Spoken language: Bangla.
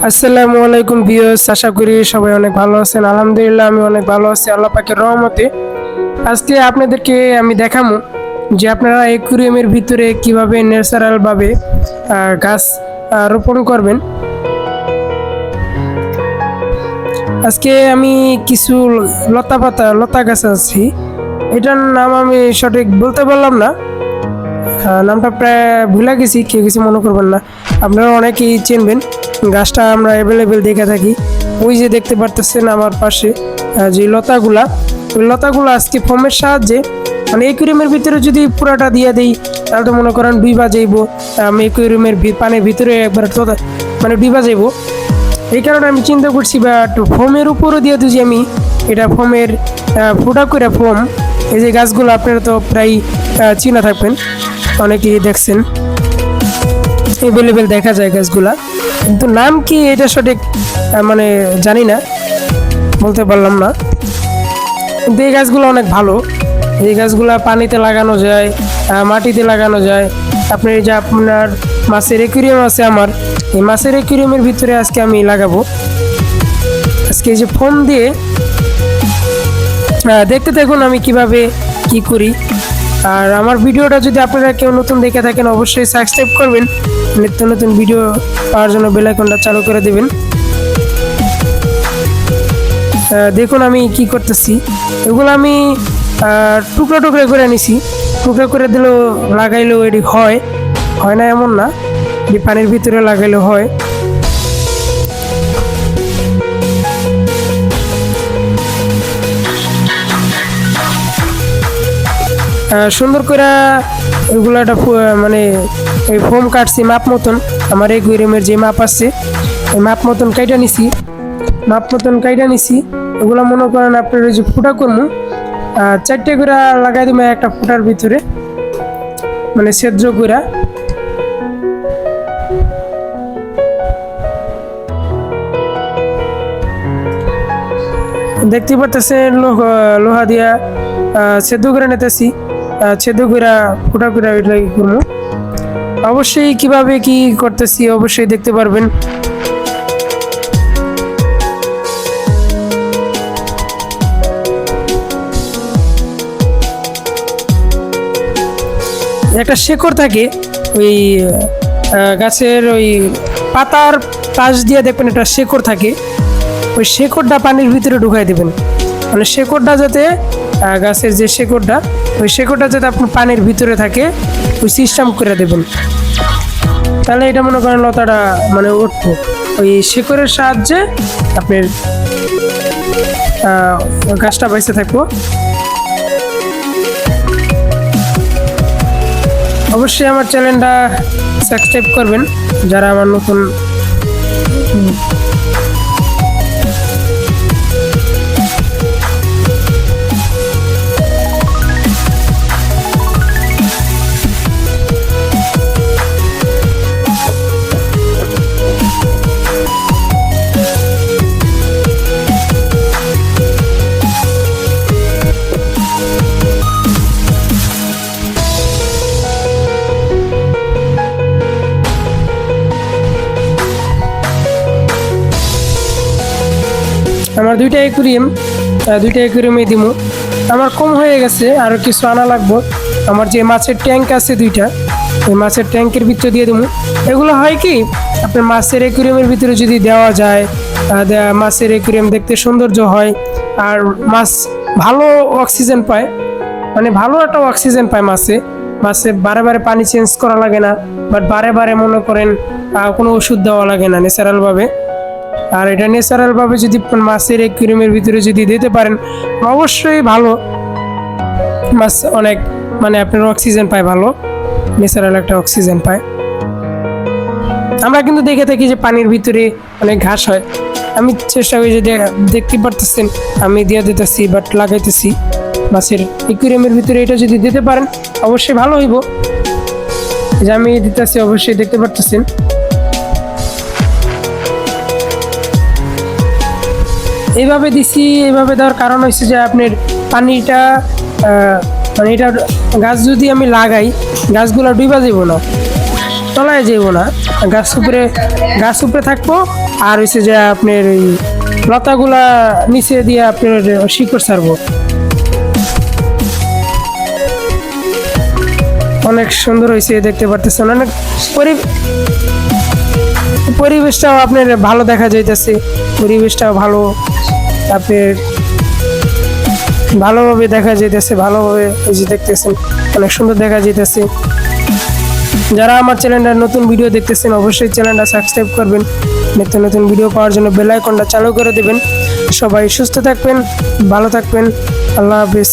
আসসালামু আলাইকুম ভিউয়ার্স, আশা করি সবাই অনেক ভালো আছেন। আলহামদুলিল্লাহ আমি অনেক ভালো আছি আল্লাহ পাকের রহমতে। আজকে আপনাদেরকে আমি দেখাবো যে আপনারা অ্যাকুয়ারিয়ামের ভিতরে কিভাবে ন্যাচারাল ভাবে গাছ রোপণ করবেন। আজকে আমি কিছু লতা গাছ আছি, এটার নাম আমি সঠিক বলতে পারলাম না, নামটা প্রায় ভুলে গেছি, কেউ কিছু মনে করবেন না। আপনারা অনেকেই চিনবেন, গাছটা আমরা অ্যাভেলেবেল দেখে থাকি। ওই যে দেখতে পারতেছেন আমার পাশে যে লতাগুলা, ওই লতাগুলো আজকে ফোমের সাহায্যে মানে অ্যাকুয়ারিয়ামের ভিতরে যদি পুরাটা দিয়ে দিই তাহলে তো মনে করেন ডুইবা যাইব। আমি অ্যাকুয়ারিয়ামের পানির ভিতরে একবার মানে ডুইবা যাইব, এই কারণে আমি চিন্তা করছি বা ফোমের উপরও দিয়ে দিই আমি এটা ফোমের ফুটা করে ফোম। এই যে গাছগুলো আপনারা তো প্রায় চিনা থাকবেন, অনেকেই দেখছেন, অ্যাভেলেবেল দেখা যায় গাছগুলা, কিন্তু নাম কি এটা সঠিক মানে জানি না, বলতে পারলাম না। কিন্তু এই গাছগুলো অনেক ভালো, এই গাছগুলা পানিতে লাগানো যায়, মাটিতে লাগানো যায়। আপনি যে আপনার মাছের অ্যাকুয়ারিয়াম আছে, আমার এই মাছের অ্যাকুয়ারিয়ামের ভিতরে আজকে আমি লাগাবো। আজকে এই যে ফোন দিয়ে দেখতে থাকুন আমি কিভাবে কি করি। আর আমার ভিডিওটা যদি আপনারা কেউ নতুন দেখে থাকেন অবশ্যই সাবস্ক্রাইব করবেন, নিত্য নতুন ভিডিও পাওয়ার জন্য বেল আইকনটা চালু করে দেবেন। দেখুন আমি কি করতেছি, এগুলো আমি টুকরা টুকরা করে নিছি, টুকরা করে দিলেও লাগাইলেও এটি হয় না এমন না, এটি পানির ভিতরে লাগাইলেও হয়। সুন্দর করে এগুলো একটা মানে এই ফোম কাটছি মাপ মতন, আমার অ্যাকুয়ারিয়ামের যে মাপ আছে এই মাপ মতন কাইটা নিছি। এগুলো মনে করেন আপনার ওই যে ফুটা করবো, 4টে করে লাগাই দিব একটা ফুটার ভিতরে, মানে ছেদ্র করে। দেখতে পারতেছেন লোহা দিয়া ছেদ্র করে নিতেছি, ছেদ্র করে ফুটা করে এটাই করবো। অবশ্যই কিভাবে কি করতেছি অবশ্যই দেখতে পারবেন। একটা শেকড় থাকে ওই গাছের ওই পাতার পাশ দিয়ে, দেখবেন একটা শেকড় থাকে, ওই শেকড়টা পানির ভিতরে ঢুকাই দেবেন, মানে শেকড়টা যাতে গাছের যে শেকড়টা, ওই শেকড়টা যাতে আপনার পানির ভিতরে থাকে ওই সিস্টেম করে দেবেন। তাহলে এটা মনে করেন লতাটা মানে উঠবো, ওই শেকড়ের সাহায্যে আপনার গাছটা বেঁচে থাকবো। অবশ্যই আমার চ্যানেলটা সাবস্ক্রাইব করবেন যারা আমার নতুন। আমার দুইটা অ্যাকুয়ারিয়ামে দিব, আমার কম হয়ে গেছে, আরও কিছু আনা লাগবো। আমার যে মাছের ট্যাঙ্ক আছে দুইটা, ওই মাছের ট্যাঙ্কের ভিতরে দিয়ে দেবো। এগুলো হয় কি আপনার মাছের অ্যাকুয়ারিয়ামের ভিতরে যদি দেওয়া যায়, মাছের অ্যাকুয়ারিয়াম দেখতে সৌন্দর্য হয়, আর মাছ ভালো অক্সিজেন পায়, মানে ভালো একটা অক্সিজেন পায় মাছে বারে বারে পানি চেঞ্জ করা লাগে না, বাট বারে মনে করেন কোনো ওষুধ দেওয়া লাগে না ন্যাচারালভাবে। আর এটা ন্যাচারালভাবে যদি মাছের অ্যাকুয়ারিয়ামের ভিতরে যদি দিতে পারেন অবশ্যই ভালো, মাছ অনেক মানে আপনার অক্সিজেন পায়, ভালো ন্যাচারাল একটা অক্সিজেন পায়। আমরা কিন্তু দেখে থাকি যে পানির ভিতরে অনেক ঘাস হয়, আমি চেষ্টা করি যে দেখতে পারতেছেন আমি দিয়ে দিতেছি বাট লাগাইতেছি মাছের অ্যাকুয়ারিয়ামের ভিতরে, এটা যদি দিতে পারেন অবশ্যই ভালো হইব। যে আমি দিতেছি অবশ্যই দেখতে পারতেছেন। এইভাবে দিছি, এইভাবে দেওয়ার কারণ হচ্ছে যে আপনার পানিটা মানে এটা গাছ যদি আমি লাগাই গাছগুলো ডুবা যাব না, তলায় যাব না, গাছ উপরে থাকবো, আর হচ্ছে যে আপনার ওই লতাগুলা নিচে দিয়ে আপনার শিকড় ছাড়বো। অনেক সুন্দর হয়েছে, দেখতে পারতেছেন। অনেক পরিবেশটাও আপনার ভালো দেখা যাইতেছে, পরিবেশটাও ভালো, আপনার ভালোভাবে দেখা যাইতেছে, ভালোভাবে এই যে দেখতেছেন অনেক সুন্দর দেখা যাইতেছে। যারা আমার চ্যানেলটা নতুন ভিডিও দেখতেছেন অবশ্যই চ্যানেলটা সাবস্ক্রাইব করবেন, নিত্য নতুন ভিডিও পাওয়ার জন্য বেল আইকনটা চালু করে দেবেন। সবাই সুস্থ থাকবেন, ভালো থাকবেন, আল্লাহ হাফেজ।